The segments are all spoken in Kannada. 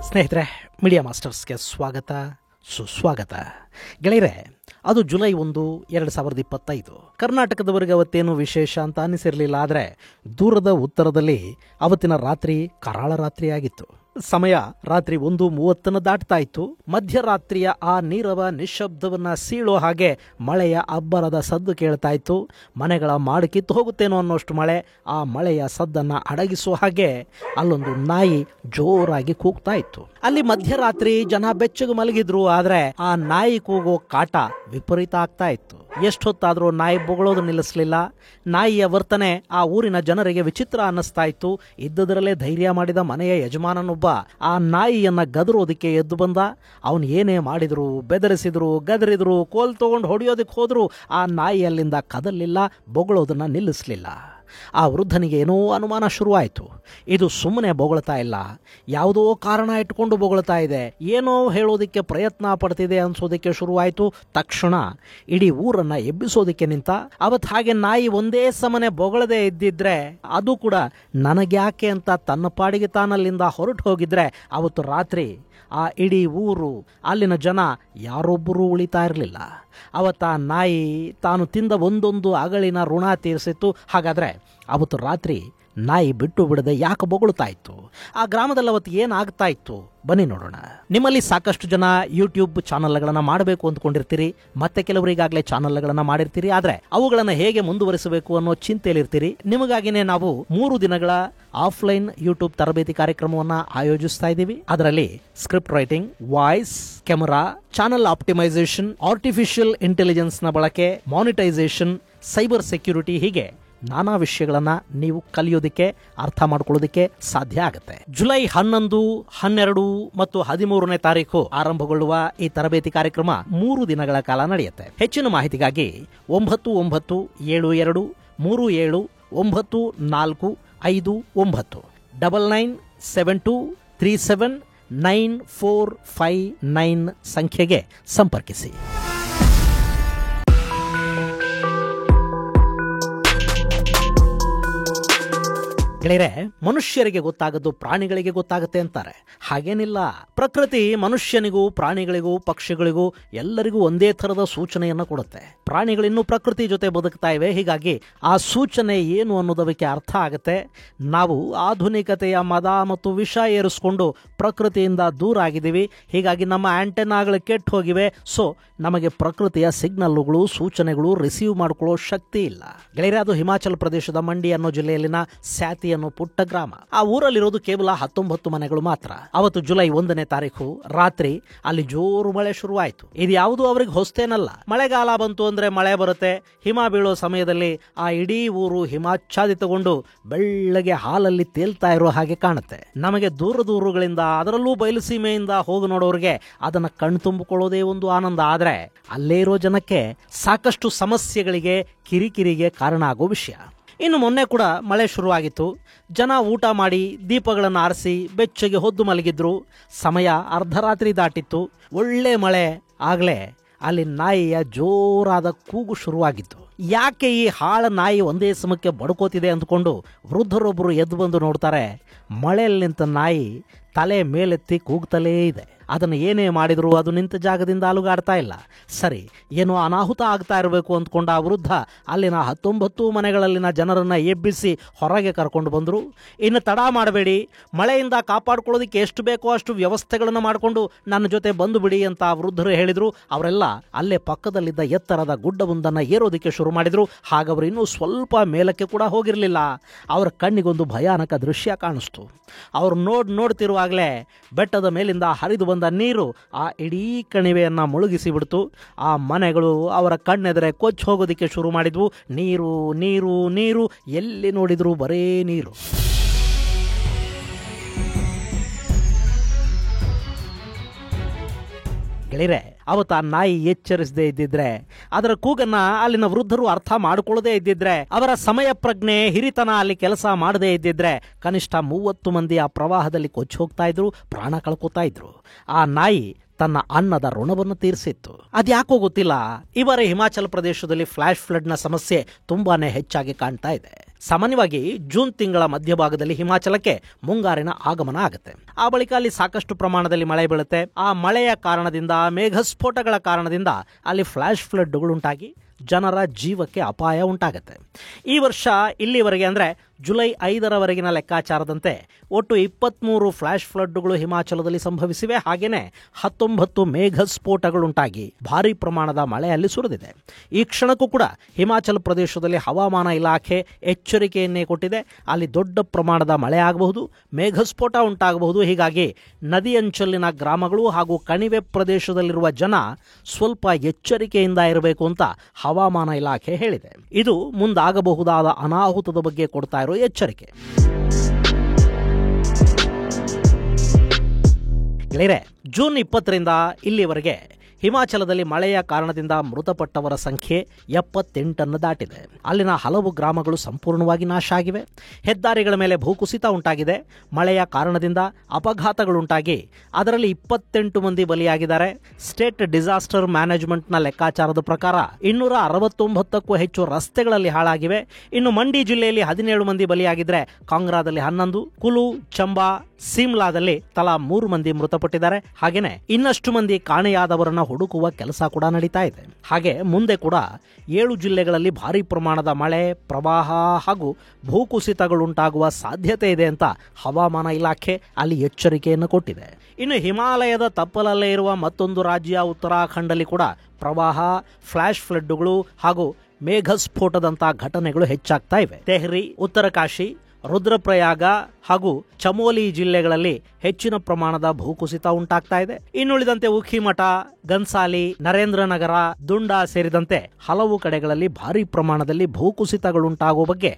ಸ್ನೇಹಿತರೆ, ಮೀಡಿಯಾ ಮಾಸ್ಟರ್ಸ್ಗೆ ಸ್ವಾಗತ ಸುಸ್ವಾಗತ. ಗೆಳೆಯರೆ, ಅದು ಜುಲೈ 1, 2025. ಕರ್ನಾಟಕದವರೆಗೆ ಅವತ್ತೇನು ವಿಶೇಷ ಅಂತ ಅನಿಸಿರಲಿಲ್ಲ. ಆದರೆ ದೂರದ ಉತ್ತರದಲ್ಲಿ ಅವತ್ತಿನ ರಾತ್ರಿ ಕರಾಳ ರಾತ್ರಿಯಾಗಿತ್ತು. ಸಮಯ ರಾತ್ರಿ 1:30 ದಾಟ್ತಾ ಇತ್ತು. ಮಧ್ಯರಾತ್ರಿಯ ಆ ನೀರವ ನಿಶ್ಶಬ್ದವನ್ನ ಸೀಳೋ ಹಾಗೆ ಮಳೆಯ ಅಬ್ಬರದ ಸದ್ದು ಕೇಳ್ತಾ ಇತ್ತು. ಮನೆಗಳ ಮಾಡು ಕಿತ್ತು ಹೋಗುತ್ತೇನೋ ಅನ್ನೋಷ್ಟು ಮಳೆ. ಆ ಮಳೆಯ ಸದ್ದನ್ನ ಅಡಗಿಸೋ ಹಾಗೆ ಅಲ್ಲೊಂದು ನಾಯಿ ಜೋರಾಗಿ ಕೂಗ್ತಾ ಇತ್ತು. ಅಲ್ಲಿ ಮಧ್ಯರಾತ್ರಿ ಜನ ಬೆಚ್ಚಗೆ ಮಲಗಿದ್ರು. ಆದ್ರೆ ಆ ನಾಯಿ ಕೂಗೋ ಕಾಟ ವಿಪರೀತ ಆಗ್ತಾ ಇತ್ತು. ಎಷ್ಟೊತ್ತಾದ್ರೂ ನಾಯಿ ಬೊಗಳೋದು ನಿಲ್ಲಿಸಲಿಲ್ಲ. ನಾಯಿಯ ವರ್ತನೆ ಆ ಊರಿನ ಜನರಿಗೆ ವಿಚಿತ್ರ ಅನ್ನಿಸ್ತಾ ಇತ್ತು. ಇದ್ದದರಲ್ಲೇ ಧೈರ್ಯ ಮಾಡಿದ ಮನೆಯ ಯಜಮಾನನೊಬ್ಬ ಆ ನಾಯಿಯನ್ನ ಗದರೋದಕ್ಕೆ ಎದ್ದು ಬಂದ. ಅವನು ಏನೇ ಮಾಡಿದ್ರು, ಬೆದರಿಸಿದ್ರು, ಗದರಿದ್ರು, ಕೋಲ್ ತಗೊಂಡು ಹೊಡೆಯೋದಕ್ಕೆ ಹೋದ್ರು, ಆ ನಾಯಿ ಅಲ್ಲಿಂದ ಕದಲಿಲ್ಲ, ಬೊಗಳೋದನ್ನ ನಿಲ್ಲಿಸಲಿಲ್ಲ. ಆ ವೃದ್ಧನಿಗೆ ಏನೋ ಅನುಮಾನ ಶುರುವಾಯಿತು. ಇದು ಸುಮ್ಮನೆ ಬೊಗಳ್ತಾ ಇಲ್ಲ, ಯಾವುದೋ ಕಾರಣ ಇಟ್ಕೊಂಡು ಬೊಗಳ್ತಾ ಇದೆ, ಏನೋ ಹೇಳೋದಕ್ಕೆ ಪ್ರಯತ್ನ ಪಡ್ತಿದೆ ಅನ್ಸೋದಕ್ಕೆ ಶುರುವಾಯಿತು. ತಕ್ಷಣ ಇಡೀ ಊರನ್ನ ಎಬ್ಬಿಸೋದಕ್ಕೆ ನಿಂತ. ಅವತ್ತು ಹಾಗೆ ನಾಯಿ ಒಂದೇ ಸಮನೆ ಬೊಗಳದೆ ಇದ್ದಿದ್ರೆ, ಅದು ಕೂಡ ನನಗ್ಯಾಕೆ ಅಂತ ತನ್ನ ಪಾಡಿಗೆ ತಾನಲ್ಲಿಂದ ಹೊರಟು ಹೋಗಿದ್ರೆ, ಅವತ್ತು ರಾತ್ರಿ ಆ ಇಡೀ ಊರು, ಅಲ್ಲಿನ ಜನ ಯಾರೊಬ್ಬರೂ ಉಳಿತಾ ಇರಲಿಲ್ಲ. ಅವತ್ತ ನಾಯಿ ತಾನು ತಿಂದ ಒಂದೊಂದು ಅಗಳಿನ ಋಣ ತೀರಿಸಿತ್ತು. ಹಾಗಾದ್ರೆ ಅವತ್ತು ರಾತ್ರಿ ನಾಯಿ ಬಿಟ್ಟು ಬಿಡದೆ ಯಾಕೆ ಬೊಗಳ್ತಾ ಇತ್ತು? ಆ ಗ್ರಾಮದಲ್ಲಿ ಅವತ್ತು ಏನಾಗ್ತಾ ಇತ್ತು? ಬನ್ನಿ ನೋಡೋಣ. ನಿಮ್ಮಲ್ಲಿ ಸಾಕಷ್ಟು ಜನ ಯೂಟ್ಯೂಬ್ ಚಾನಲ್ಗಳನ್ನು ಮಾಡಬೇಕು ಅಂದ್ಕೊಂಡಿರ್ತೀರಿ. ಮತ್ತೆ ಕೆಲವರಿಗಾಗಲೇ ಚಾನಲ್ಗಳನ್ನು ಮಾಡಿರ್ತೀರಿ. ಆದರೆ ಅವುಗಳನ್ನು ಹೇಗೆ ಮುಂದುವರಿಸಬೇಕು ಅನ್ನೋ ಚಿಂತೆಯಲ್ಲಿರ್ತೀರಿ. ನಿಮಗಾಗಿನೇ ನಾವು 3 ದಿನಗಳ ಆಫ್ಲೈನ್ ಯೂಟ್ಯೂಬ್ ತರಬೇತಿ ಕಾರ್ಯಕ್ರಮವನ್ನು ಆಯೋಜಿಸ್ತಾ ಇದ್ದೀವಿ. ಅದರಲ್ಲಿ script writing, voice, camera, channel optimisation, artificial intelligence ನ ಬಳಕೆ, ಮಾನಿಟೈಸೇಷನ್, ಸೈಬರ್ ಸೆಕ್ಯೂರಿಟಿ, ಹೀಗೆ ನಾನಾ ವಿಷಯಗಳನ್ನ ನೀವು ಕಲಿಯೋದಕ್ಕೆ, ಅರ್ಥ ಮಾಡ್ಕೊಳ್ಳೋದಕ್ಕೆ ಸಾಧ್ಯ ಆಗುತ್ತೆ. ಜುಲೈ 11, 12 ಮತ್ತು 13ನೇ ತಾರೀಕು ಆರಂಭಗೊಳ್ಳುವ ಈ ತರಬೇತಿ ಕಾರ್ಯಕ್ರಮ 3 ದಿನಗಳ ಕಾಲ ನಡೆಯುತ್ತೆ. ಹೆಚ್ಚಿನ ಮಾಹಿತಿಗಾಗಿ 9972 37 9459 9972 37 9459 ಸಂಖ್ಯೆಗೆ ಸಂಪರ್ಕಿಸಿ. ಗೆಳೆಯರೆ, ಮನುಷ್ಯರಿಗೆ ಗೊತ್ತಾಗದ್ದು ಪ್ರಾಣಿಗಳಿಗೆ ಗೊತ್ತಾಗುತ್ತೆ ಅಂತಾರೆ. ಹಾಗೇನಿಲ್ಲ. ಪ್ರಕೃತಿ ಮನುಷ್ಯನಿಗೂ, ಪ್ರಾಣಿಗಳಿಗೂ, ಪಕ್ಷಿಗಳಿಗೂ ಎಲ್ಲರಿಗೂ ಒಂದೇ ಥರದ ಸೂಚನೆಯನ್ನು ಕೊಡುತ್ತೆ. ಪ್ರಾಣಿಗಳಿನ್ನೂ ಪ್ರಕೃತಿ ಜೊತೆ ಬದುಕ್ತಾ ಇವೆ. ಹೀಗಾಗಿ ಆ ಸೂಚನೆ ಏನು ಅನ್ನೋದಕ್ಕೆ ಅರ್ಥ ಆಗುತ್ತೆ. ನಾವು ಆಧುನಿಕತೆಯ ಮದ ಮತ್ತು ವಿಷ ಏರಿಸ್ಕೊಂಡು ಪ್ರಕೃತಿಯಿಂದ ದೂರ ಆಗಿದ್ದೀವಿ. ಹೀಗಾಗಿ ನಮ್ಮ ಆಂಟೆನಾಗಳು ಕೆಟ್ಟು ಹೋಗಿವೆ. ಸೊ ನಮಗೆ ಪ್ರಕೃತಿಯ ಸಿಗ್ನಲ್ಗಳು, ಸೂಚನೆಗಳು ರಿಸೀವ್ ಮಾಡ್ಕೊಳ್ಳೋ ಶಕ್ತಿ ಇಲ್ಲ. ಗೆಳೆಯರೆ, ಅದು ಹಿಮಾಚಲ ಪ್ರದೇಶದ ಮಂಡಿ ಅನ್ನೋ ಜಿಲ್ಲೆಯಲ್ಲಿನ ಸ್ಯಾತಿ ಅನ್ನೋ ಪುಟ್ಟ ಗ್ರಾಮ. ಆ ಊರಲ್ಲಿರೋದು ಕೇವಲ 19 ಮನೆಗಳು ಮಾತ್ರ. ಅವತ್ತು ಜುಲೈ 1ನೇ ತಾರೀಕು ರಾತ್ರಿ ಅಲ್ಲಿ ಜೋರು ಮಳೆ ಶುರುವಾಯಿತು. ಇದು ಯಾವುದು ಅವರಿಗೆ ಹೊಸ್ತೇನಲ್ಲ. ಮಳೆಗಾಲ ಬಂತು ಅಂದ್ರೆ ಮಳೆ ಬರುತ್ತೆ. ಹಿಮ ಬೀಳೋ ಸಮಯದಲ್ಲಿ ಆ ಇಡೀ ಊರು ಹಿಮಾಚ್ಛಾದಿತಗೊಂಡು ಬೆಳ್ಳಗೆ ಹಾಲಲ್ಲಿ ತೇಲ್ತಾ ಇರೋ ಹಾಗೆ ಕಾಣುತ್ತೆ. ನಮಗೆ ದೂರಗಳಿಂದ, ಅದರಲ್ಲೂ ಬಯಲುಸೀಮೆಯಿಂದ ಹೋಗಿ ನೋಡೋರಿಗೆ ಅದನ್ನ ಕಣ್ಣು ತುಂಬಿಕೊಳ್ಳೋದೇ ಒಂದು ಆನಂದ. ಆದ್ರೆ ಅಲ್ಲೇ ಇರೋ ಜನಕ್ಕೆ ಸಾಕಷ್ಟು ಸಮಸ್ಯೆಗಳಿಗೆ, ಕಿರಿಕಿರಿಗೆ ಕಾರಣ ಆಗೋ ವಿಷಯ. ಇನ್ನು ಮೊನ್ನೆ ಕೂಡ ಮಳೆ ಶುರುವಾಗಿತ್ತು. ಜನ ಊಟ ಮಾಡಿ ದೀಪಗಳನ್ನು ಆರಿಸಿ ಬೆಚ್ಚಗೆ ಹೊದ್ದು ಮಲಗಿದ್ರು. ಸಮಯ ಅರ್ಧರಾತ್ರಿ ದಾಟಿತ್ತು. ಒಳ್ಳೆ ಮಳೆ. ಆಗಲೇ ಅಲ್ಲಿ ನಾಯಿಯ ಜೋರಾದ ಕೂಗು ಶುರುವಾಗಿತ್ತು. ಯಾಕೆ ಈ ಹಾಳ ನಾಯಿ ಒಂದೇ ಸಮಕ್ಕೆ ಬಡ್ಕೋತಿದೆ ಅಂದ್ಕೊಂಡು ವೃದ್ಧರೊಬ್ಬರು ಎದ್ದು ಬಂದು ನೋಡ್ತಾರೆ. ಮಳೆಯಲ್ಲಿ ನಿಂತ ನಾಯಿ ತಲೆ ಮೇಲೆತ್ತಿ ಕೂಗ್ತಲೇ ಇದೆ. ಅದನ್ನು ಏನೇ ಮಾಡಿದ್ರು ಅದು ನಿಂತ ಜಾಗದಿಂದ ಅಲುಗಾಡ್ತಾ ಇಲ್ಲ. ಸರಿ, ಏನೋ ಅನಾಹುತ ಆಗ್ತಾ ಇರಬೇಕು ಅಂದ್ಕೊಂಡ ಆ ವೃದ್ಧ ಅಲ್ಲಿನ 19 ಮನೆಗಳಲ್ಲಿನ ಜನರನ್ನ ಎಬ್ಬಿಸಿ ಹೊರಗೆ ಕರ್ಕೊಂಡು ಬಂದರು. ಇನ್ನು ತಡ ಮಾಡಬೇಡಿ, ಮಳೆಯಿಂದ ಕಾಪಾಡ್ಕೊಳ್ಳೋದಕ್ಕೆ ಎಷ್ಟು ಬೇಕೋ ಅಷ್ಟು ವ್ಯವಸ್ಥೆಗಳನ್ನು ಮಾಡಿಕೊಂಡು ನನ್ನ ಜೊತೆ ಬಂದು ಬಿಡಿ ಅಂತ ಆ ವೃದ್ಧರು ಹೇಳಿದ್ರು. ಅವರೆಲ್ಲ ಅಲ್ಲೇ ಪಕ್ಕದಲ್ಲಿದ್ದ ಎತ್ತರದ ಗುಡ್ಡವೊಂದನ್ನು ಏರೋದಕ್ಕೆ ಶುರು ಮಾಡಿದ್ರು. ಹಾಗವರು ಇನ್ನೂ ಸ್ವಲ್ಪ ಮೇಲಕ್ಕೆ ಕೂಡ ಹೋಗಿರಲಿಲ್ಲ. ಅವರ ಕಣ್ಣಿಗೊಂದು ಭಯಾನಕ ದೃಶ್ಯ ಕಾಣಿಸ್ತು. ಅವರು ನೋಡ್ತಿರುವಾಗಲೇ ಬೆಟ್ಟದ ಮೇಲಿಂದ ಹರಿದು ಬಂದ ನೀರು ಆ ಇಡೀ ಕಣಿವೆಯನ್ನ ಮುಳುಗಿಸಿ ಬಿಡ್ತು. ಆ ಮನೆಗಳು ಅವರ ಕಣ್ಣೆದರೆ ಕೊಚ್ಚಿ ಹೋಗೋದಕ್ಕೆ ಶುರು ಮಾಡಿದ್ವು. ನೀರು ನೀರು ನೀರು, ಎಲ್ಲಿ ನೋಡಿದ್ರು ಬರೇ ನೀರು. ಗೆಳೆಯರೆ, ಅವತ್ತು ಆ ನಾಯಿ ಎಚ್ಚರಿಸದೇ ಇದ್ದಿದ್ರೆ, ಅದರ ಕೂಗನ್ನ ಅಲ್ಲಿನ ವೃದ್ಧರು ಅರ್ಥ ಮಾಡಿಕೊಳ್ಳದೇ ಇದ್ದಿದ್ರೆ, ಅವರ ಸಮಯ ಪ್ರಜ್ಞೆ, ಹಿರಿತನ ಅಲ್ಲಿ ಕೆಲಸ ಮಾಡದೇ ಇದ್ದಿದ್ರೆ ಕನಿಷ್ಠ 30 ಮಂದಿ ಆ ಪ್ರವಾಹದಲ್ಲಿ ಕೊಚ್ಚಿ ಹೋಗ್ತಾ ಇದ್ರು, ಪ್ರಾಣ ಕಳ್ಕೊತಾ ಇದ್ರು. ಆ ನಾಯಿ ತನ್ನ ಅನ್ನದ ಋಣವನ್ನು ತೀರಿಸಿತ್ತು. ಅದ್ಯಾಕೋ ಗೊತ್ತಿಲ್ಲ, ಇವರ ಹಿಮಾಚಲ ಪ್ರದೇಶದಲ್ಲಿ ಫ್ಲಾಶ್ ಫ್ಲಡ್ ನ ಸಮಸ್ಯೆ ತುಂಬಾನೇ ಹೆಚ್ಚಾಗಿ ಕಾಣ್ತಾ ಇದೆ. ಸಾಮಾನ್ಯವಾಗಿ ಜೂನ್ ತಿಂಗಳ ಮಧ್ಯಭಾಗದಲ್ಲಿ ಹಿಮಾಚಲಕ್ಕೆ ಮುಂಗಾರಿನ ಆಗಮನ ಆಗುತ್ತೆ. ಆ ಬಳಿಕ ಅಲ್ಲಿ ಸಾಕಷ್ಟು ಪ್ರಮಾಣದಲ್ಲಿ ಮಳೆ ಬೀಳುತ್ತೆ. ಆ ಮಳೆಯ ಕಾರಣದಿಂದ, ಮೇಘಸ್ಫೋಟಗಳ ಕಾರಣದಿಂದ ಅಲ್ಲಿ ಫ್ಲಾಶ್ ಫ್ಲಡ್ಗಳು ಉಂಟಾಗಿ ಜನರ ಜೀವಕ್ಕೆ ಅಪಾಯ ಉಂಟಾಗುತ್ತೆ. ಈ ವರ್ಷ ಇಲ್ಲಿವರೆಗೆ ಅಂದರೆ ಜುಲೈ 5ರವರೆಗಿನ ಲೆಕ್ಕಾಚಾರದಂತೆ ಒಟ್ಟು 23 ಫ್ಲಾಶ್ ಫ್ಲಡ್ಗಳು ಹಿಮಾಚಲದಲ್ಲಿ ಸಂಭವಿಸಿವೆ. ಹಾಗೆಯೇ 19 ಮೇಘಸ್ಫೋಟಗಳುಂಟಾಗಿ ಭಾರೀ ಪ್ರಮಾಣದ ಮಳೆ ಅಲ್ಲಿ ಸುರಿದಿದೆ. ಈ ಕ್ಷಣಕ್ಕೂ ಕೂಡ ಹಿಮಾಚಲ ಪ್ರದೇಶದಲ್ಲಿ ಹವಾಮಾನ ಇಲಾಖೆ ಎಚ್ಚರಿಕೆಯನ್ನೇ ಕೊಟ್ಟಿದೆ. ಅಲ್ಲಿ ದೊಡ್ಡ ಪ್ರಮಾಣದ ಮಳೆ ಆಗಬಹುದು, ಮೇಘಸ್ಫೋಟ ಉಂಟಾಗಬಹುದು. ಹೀಗಾಗಿ ನದಿಯಂಚಲಿನ ಗ್ರಾಮಗಳು ಹಾಗೂ ಕಣಿವೆ ಪ್ರದೇಶದಲ್ಲಿರುವ ಜನ ಸ್ವಲ್ಪ ಎಚ್ಚರಿಕೆಯಿಂದ ಇರಬೇಕು ಅಂತ ಹವಾಮಾನ ಇಲಾಖೆ ಹೇಳಿದೆ. ಇದು ಮುಂದಾಗಬಹುದಾದ ಅನಾಹುತದ ಬಗ್ಗೆ ಕೊಡ್ತಾ ಇರೋ ಎಚ್ಚರಿಕೆ. ಗೆಳೆಯರೆ, ಜೂನ್ 20ರಿಂದ ಇಲ್ಲಿವರೆಗೆ ಹಿಮಾಚಲದಲ್ಲಿ ಮಳೆಯ ಕಾರಣದಿಂದ ಮೃತಪಟ್ಟವರ ಸಂಖ್ಯೆ 78 ದಾಟಿದೆ. ಅಲ್ಲಿನ ಹಲವು ಗ್ರಾಮಗಳು ಸಂಪೂರ್ಣವಾಗಿ ನಾಶ ಆಗಿವೆ. ಹೆದ್ದಾರಿಗಳ ಮೇಲೆ ಭೂಕುಸಿತ ಉಂಟಾಗಿದೆ. ಮಳೆಯ ಕಾರಣದಿಂದ ಅಪಘಾತಗಳುಂಟಾಗಿ ಅದರಲ್ಲಿ 28 ಮಂದಿ ಬಲಿಯಾಗಿದ್ದಾರೆ. ಸ್ಟೇಟ್ ಡಿಸಾಸ್ಟರ್ ಮ್ಯಾನೇಜ್ಮೆಂಟ್ನ ಲೆಕ್ಕಾಚಾರದ ಪ್ರಕಾರ 269ಕ್ಕೂ ಹೆಚ್ಚು ರಸ್ತೆಗಳಲ್ಲಿ ಹಾಳಾಗಿವೆ. ಇನ್ನು ಮಂಡಿ ಜಿಲ್ಲೆಯಲ್ಲಿ 17 ಮಂದಿ ಬಲಿಯಾಗಿದ್ರೆ, ಕಾಂಗ್ರಾದಲ್ಲಿ 11, ಕುಲು, ಚಂಬಾ, ಸಿಮ್ಲಾದಲ್ಲಿ ತಲಾ 3 ಮಂದಿ ಮೃತಪಟ್ಟಿದ್ದಾರೆ. ಹಾಗೇನೆ ಇನ್ನಷ್ಟು ಮಂದಿ ಕಾಣೆಯಾದವರನ್ನ ಹುಡುಕುವ ಕೆಲಸ ಕೂಡ ನಡೀತಾ ಇದೆ. ಹಾಗೆ ಮುಂದೆ ಕೂಡ 7 ಜಿಲ್ಲೆಗಳಲ್ಲಿ ಭಾರೀ ಪ್ರಮಾಣದ ಮಳೆ, ಪ್ರವಾಹ ಹಾಗೂ ಭೂಕುಸಿತಗಳುಂಟಾಗುವ ಸಾಧ್ಯತೆ ಇದೆ ಅಂತ ಹವಾಮಾನ ಇಲಾಖೆ ಅಲ್ಲಿ ಎಚ್ಚರಿಕೆಯನ್ನು ಕೊಟ್ಟಿದೆ. ಇನ್ನು ಹಿಮಾಲಯದ ತಪ್ಪಲಲ್ಲೇ ಇರುವ ಮತ್ತೊಂದು ರಾಜ್ಯ ಉತ್ತರಾಖಂಡಲ್ಲಿ ಕೂಡ ಪ್ರವಾಹ, ಫ್ಲಾಶ್ ಫ್ಲಡ್ಗಳು ಹಾಗೂ ಮೇಘಸ್ಫೋಟದಂತ ಘಟನೆಗಳು ಹೆಚ್ಚಾಗ್ತಾ ಇವೆ. ತೆಹ್ರಿ, ಉತ್ತರಕಾಶಿ, ರುದ್ರಪ್ರಯಾಗ ಹಾಗೂ ಚಮೋಲಿ ಜಿಲ್ಲೆಗಳಲ್ಲಿ ಹೆಚ್ಚಿನ ಪ್ರಮಾಣದ ಭೂಕುಸಿತ ಉಂಟಾಗ್ತಾ ಇದೆ. ಇನ್ನುಳಿದಂತೆ ಉಖಿಮಠ, ಗನ್ಸಾಲಿ, ನರೇಂದ್ರನಗರ, ದುಂಡಾ ಸೇರಿದಂತೆ ಹಲವು ಕಡೆಗಳಲ್ಲಿ ಭಾರೀ ಪ್ರಮಾಣದಲ್ಲಿ ಭೂಕುಸಿತಗಳುಂಟಾಗುವ ಬಗ್ಗೆ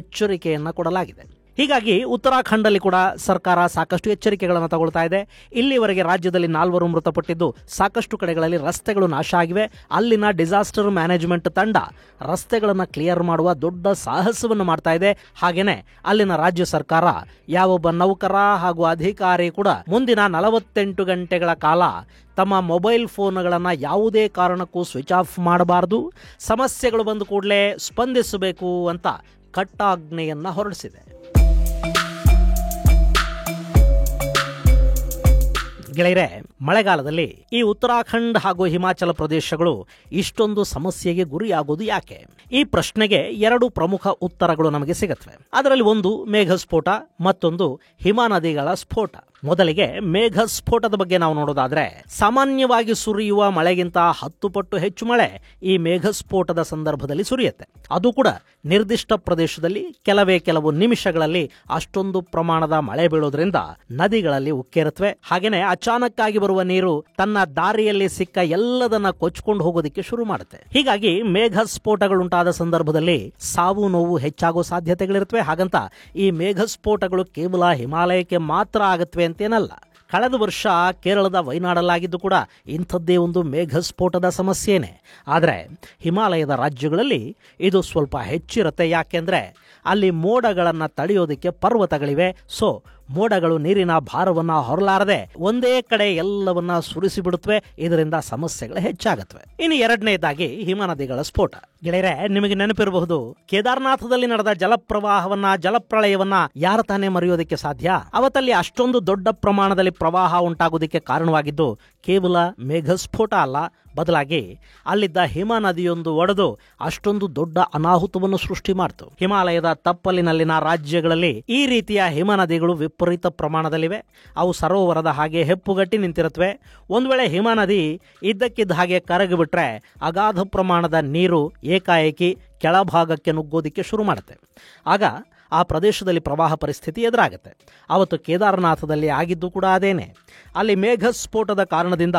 ಎಚ್ಚರಿಕೆಯನ್ನು ಕೊಡಲಾಗಿದೆ. ಹೀಗಾಗಿ ಉತ್ತರಾಖಂಡಲ್ಲಿ ಕೂಡ ಸರ್ಕಾರ ಸಾಕಷ್ಟು ಎಚ್ಚರಿಕೆಗಳನ್ನು ತಗೊಳ್ತಾ ಇದೆ. ಇಲ್ಲಿವರೆಗೆ ರಾಜ್ಯದಲ್ಲಿ 4 ಮೃತಪಟ್ಟಿದ್ದು, ಸಾಕಷ್ಟು ಕಡೆಗಳಲ್ಲಿ ರಸ್ತೆಗಳು ನಾಶ ಆಗಿವೆ. ಅಲ್ಲಿನ ಡಿಸಾಸ್ಟರ್ ಮ್ಯಾನೇಜ್ಮೆಂಟ್ ತಂಡ ರಸ್ತೆಗಳನ್ನು ಕ್ಲಿಯರ್ ಮಾಡುವ ದೊಡ್ಡ ಸಾಹಸವನ್ನು ಮಾಡ್ತಾ ಇದೆ. ಹಾಗೇನೆ ಅಲ್ಲಿನ ರಾಜ್ಯ ಸರ್ಕಾರ ಯಾವೊಬ್ಬ ನೌಕರ ಹಾಗೂ ಅಧಿಕಾರಿ ಕೂಡ ಮುಂದಿನ 48 ಗಂಟೆಗಳ ಕಾಲ ತಮ್ಮ ಮೊಬೈಲ್ ಫೋನ್ಗಳನ್ನು ಯಾವುದೇ ಕಾರಣಕ್ಕೂ ಸ್ವಿಚ್ ಆಫ್ ಮಾಡಬಾರದು, ಸಮಸ್ಯೆಗಳು ಬಂದ ಕೂಡಲೇ ಸ್ಪಂದಿಸಬೇಕು ಅಂತ ಕಟ್ಟಾಜ್ಞೆಯನ್ನು ಹೊರಡಿಸಿದೆ. ಗೆಳೆಯರೆ, ಮಳೆಗಾಲದಲ್ಲಿ ಈ ಉತ್ತರಾಖಂಡ್ ಹಾಗೂ ಹಿಮಾಚಲ ಪ್ರದೇಶಗಳು ಇಷ್ಟೊಂದು ಸಮಸ್ಯೆಗೆ ಗುರಿಯಾಗೋದು ಯಾಕೆ? ಈ ಪ್ರಶ್ನೆಗೆ 2 ಪ್ರಮುಖ ಉತ್ತರಗಳು ನಮಗೆ ಸಿಗುತ್ತವೆ. ಅದರಲ್ಲಿ ಒಂದು ಮೇಘಸ್ಫೋಟ, ಮತ್ತೊಂದು ಹಿಮನದಿಗಳ ಸ್ಫೋಟ. ಮೊದಲಿಗೆ ಮೇಘಸ್ಫೋಟದ ಬಗ್ಗೆ ನಾವು ನೋಡೋದಾದ್ರೆ, ಸಾಮಾನ್ಯವಾಗಿ ಸುರಿಯುವ ಮಳೆಗಿಂತ 10 ಪಟ್ಟು ಹೆಚ್ಚು ಮಳೆ ಈ ಮೇಘಸ್ಫೋಟದ ಸಂದರ್ಭದಲ್ಲಿ ಸುರಿಯುತ್ತೆ. ಅದು ಕೂಡ ನಿರ್ದಿಷ್ಟ ಪ್ರದೇಶದಲ್ಲಿ ಕೆಲವು ನಿಮಿಷಗಳಲ್ಲಿ ಅಷ್ಟೊಂದು ಪ್ರಮಾಣದ ಮಳೆ ಬೀಳೋದ್ರಿಂದ ನದಿಗಳಲ್ಲಿ ಉಕ್ಕೇರುತ್ತವೆ. ಹಾಗೇನೆ ಅಚಾನಕ್ ಆಗಿ ಬರುವ ನೀರು ತನ್ನ ದಾರಿಯಲ್ಲಿ ಸಿಕ್ಕ ಎಲ್ಲದನ್ನ ಕೊಚ್ಕೊಂಡು ಹೋಗೋದಕ್ಕೆ ಶುರು ಮಾಡುತ್ತೆ. ಹೀಗಾಗಿ ಮೇಘಸ್ಫೋಟಗಳುಂಟಾದ ಸಂದರ್ಭದಲ್ಲಿ ಸಾವು ನೋವು ಹೆಚ್ಚಾಗೋ ಸಾಧ್ಯತೆಗಳಿರುತ್ತವೆ. ಹಾಗಂತ ಈ ಮೇಘಸ್ಫೋಟಗಳು ಕೇವಲ ಹಿಮಾಲಯಕ್ಕೆ ಮಾತ್ರ ಆಗುತ್ತವೆ ಅಂತೇನಲ್ಲ. ಕಳೆದ ವರ್ಷ ಕೇರಳದ ವಯನಾಡಲ್ಲಾಗಿದ್ದು ಕೂಡ ಇಂಥದ್ದೇ ಒಂದು ಮೇಘಸ್ಫೋಟದ ಸಮಸ್ಯೆನೇ. ಆದರೆ ಹಿಮಾಲಯದ ರಾಜ್ಯಗಳಲ್ಲಿ ಇದು ಸ್ವಲ್ಪ ಹೆಚ್ಚಿರುತ್ತೆ. ಯಾಕೆಂದ್ರೆ ಅಲ್ಲಿ ಮೋಡಗಳನ್ನು ತಡೆಯೋದಕ್ಕೆ ಪರ್ವತಗಳಿವೆ. ಸೊ ಮೋಡಗಳು ನೀರಿನ ಭಾರವನ್ನ ಹೊರಲಾರದೆ ಒಂದೇ ಕಡೆ ಎಲ್ಲವನ್ನ ಸುರಿಸಿಬಿಡುತ್ತವೆ. ಇದರಿಂದ ಸಮಸ್ಯೆಗಳು ಹೆಚ್ಚಾಗುತ್ತವೆ. ಇನ್ನು ಎರಡನೇದಾಗಿ ಹಿಮನದಿಗಳ ಸ್ಫೋಟ. ಗೆಳೆಯರೆ, ನಿಮಗೆ ನೆನಪಿರಬಹುದು, ಕೇದಾರನಾಥದಲ್ಲಿ ನಡೆದ ಜಲಪ್ರಳಯವನ್ನ ಯಾರ ತಾನೇ ಮರೆಯೋದಕ್ಕೆ ಸಾಧ್ಯ? ಅವತ್ತಲ್ಲಿ ಅಷ್ಟೊಂದು ದೊಡ್ಡ ಪ್ರಮಾಣದಲ್ಲಿ ಪ್ರವಾಹ ಉಂಟಾಗೋದಕ್ಕೆ ಕಾರಣವಾಗಿದ್ದು ಕೇವಲ ಮೇಘಸ್ಫೋಟ ಅಲ್ಲ, ಬದಲಾಗಿ ಅಲ್ಲಿದ್ದ ಹಿಮ ನದಿಯೊಂದು ಒಡೆದು ಅಷ್ಟೊಂದು ದೊಡ್ಡ ಅನಾಹುತವನ್ನು ಸೃಷ್ಟಿ ಮಾಡಿತು. ಹಿಮಾಲಯದ ತಪ್ಪಲಿನಲ್ಲಿನ ರಾಜ್ಯಗಳಲ್ಲಿ ಈ ರೀತಿಯ ಹಿಮ ನದಿಗಳು ವಿಪರೀತ ಪ್ರಮಾಣದಲ್ಲಿವೆ. ಅವು ಸರೋವರದ ಹಾಗೆ ಹೆಪ್ಪುಗಟ್ಟಿ ನಿಂತಿರುತ್ತವೆ. ಒಂದು ವೇಳೆ ಹಿಮ ನದಿ ಇದ್ದಕ್ಕಿದ್ದ ಹಾಗೆ ಕರಗಿಬಿಟ್ರೆ ಅಗಾಧ ಪ್ರಮಾಣದ ನೀರು ಏಕಾಏಕಿ ಕೆಳಭಾಗಕ್ಕೆ ನುಗ್ಗೋದಿಕ್ಕೆ ಶುರು ಮಾಡುತ್ತೆ. ಆಗ ಆ ಪ್ರದೇಶದಲ್ಲಿ ಪ್ರವಾಹ ಪರಿಸ್ಥಿತಿ ಎದುರಾಗುತ್ತೆ. ಅವತ್ತು ಕೇದಾರನಾಥದಲ್ಲಿ ಆಗಿದ್ದು ಕೂಡ ಅದೇನೆ. ಅಲ್ಲಿ ಮೇಘಸ್ಫೋಟದ ಕಾರಣದಿಂದ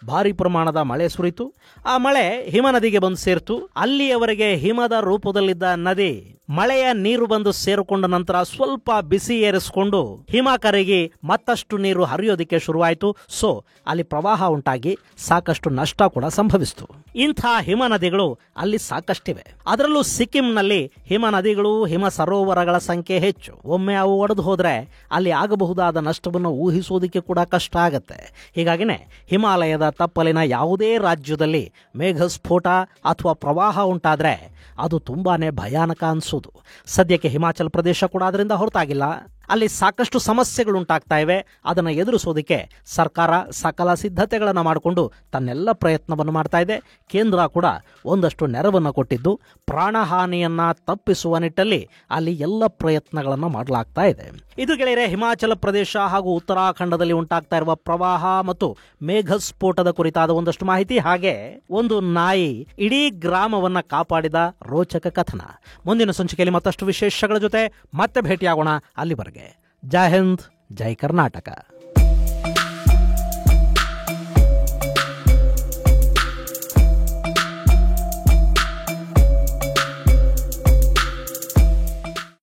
ಭಾರಿ ಪ್ರಮಾಣದ ಮಳೆ ಸುರಿತು. ಆ ಮಳೆ ಹಿಮ ನದಿಗೆ ಬಂದು ಸೇರ್ತು. ಅಲ್ಲಿಯವರೆಗೆ ಹಿಮದ ರೂಪದಲ್ಲಿದ್ದ ನದಿ ಮಳೆಯ ನೀರು ಬಂದು ಸೇರಿಕೊಂಡ ನಂತರ ಸ್ವಲ್ಪ ಬಿಸಿ ಏರಿಸಿಕೊಂಡು ಹಿಮ ಕರಗಿ ಮತ್ತಷ್ಟು ನೀರು ಹರಿಯೋದಿಕ್ಕೆ ಶುರುವಾಯಿತು. ಸೊ ಅಲ್ಲಿ ಪ್ರವಾಹ ಉಂಟಾಗಿ ಸಾಕಷ್ಟು ನಷ್ಟ ಕೂಡ ಸಂಭವಿಸಿತು. ಇಂಥ ಹಿಮ ನದಿಗಳು ಅಲ್ಲಿ ಸಾಕಷ್ಟಿವೆ. ಅದರಲ್ಲೂ ಸಿಕ್ಕಿಂನಲ್ಲಿ ಹಿಮ ನದಿಗಳು, ಹಿಮ ಸರೋವರಗಳ ಸಂಖ್ಯೆ ಹೆಚ್ಚು. ಒಮ್ಮೆ ಅವು ಒಡೆದು ಹೋದ್ರೆ ಅಲ್ಲಿ ಆಗಬಹುದಾದ ನಷ್ಟವನ್ನು ಊಹಿಸೋದಕ್ಕೆ ಕೂಡ ಕಷ್ಟ. ಕಷ್ಟ ಆಗತ್ತೆ. ಹೀಗಾಗಿನೇ ಹಿಮಾಲಯದ ತಪ್ಪಲಿನ ಯಾವುದೇ ರಾಜ್ಯದಲ್ಲಿ ಮೇಘಸ್ಫೋಟ ಅಥವಾ ಪ್ರವಾಹ ಉಂಟಾದರೆ ಅದು ತುಂಬಾನೇ ಭಯಾನಕ ಅನಿಸೋದು. ಸದ್ಯಕ್ಕೆ ಹಿಮಾಚಲ ಪ್ರದೇಶ ಕೂಡ ಅದರಿಂದ ಹೊರತಾಗಿಲ್ಲ. ಅಲ್ಲಿ ಸಾಕಷ್ಟು ಸಮಸ್ಯೆಗಳುಂಟಾಗ್ತಾ ಇವೆ. ಅದನ್ನು ಎದುರಿಸೋದಕ್ಕೆ ಸರ್ಕಾರ ಸಕಲ ಸಿದ್ಧತೆಗಳನ್ನು ಮಾಡಿಕೊಂಡು ತನ್ನೆಲ್ಲ ಪ್ರಯತ್ನವನ್ನು ಮಾಡ್ತಾ ಇದೆ. ಕೇಂದ್ರ ಕೂಡ ಒಂದಷ್ಟು ನೆರವನ್ನು ಕೊಟ್ಟಿದ್ದು ಪ್ರಾಣಹಾನಿಯನ್ನು ತಪ್ಪಿಸುವ ನಿಟ್ಟಲ್ಲಿ ಅಲ್ಲಿ ಎಲ್ಲ ಪ್ರಯತ್ನಗಳನ್ನು ಮಾಡಲಾಗ್ತಾ ಇದೆ. ಇದು ಗೆಳೆಯರೆ ಹಿಮಾಚಲ ಪ್ರದೇಶ ಹಾಗೂ ಉತ್ತರಾಖಂಡದಲ್ಲಿ ಉಂಟಾಗ್ತಾ ಇರುವ ಪ್ರವಾಹ ಮತ್ತು ಮೇಘಸ್ಫೋಟದ ಕುರಿತಾದ ಒಂದಷ್ಟು ಮಾಹಿತಿ, ಹಾಗೆ ಒಂದು ನಾಯಿ ಇಡೀ ಗ್ರಾಮವನ್ನು ಕಾಪಾಡಿದ ರೋಚಕ ಕಥನ. ಮುಂದಿನ ಸಂಚಿಕೆಯಲ್ಲಿ ಮತ್ತಷ್ಟು ವಿಶೇಷಗಳ ಜೊತೆ ಮತ್ತೆ ಭೇಟಿಯಾಗೋಣ. ಅಲ್ಲಿವರೆಗೆ ಜೈ ಹಿಂದ್, ಜೈ ಕರ್ನಾಟಕ.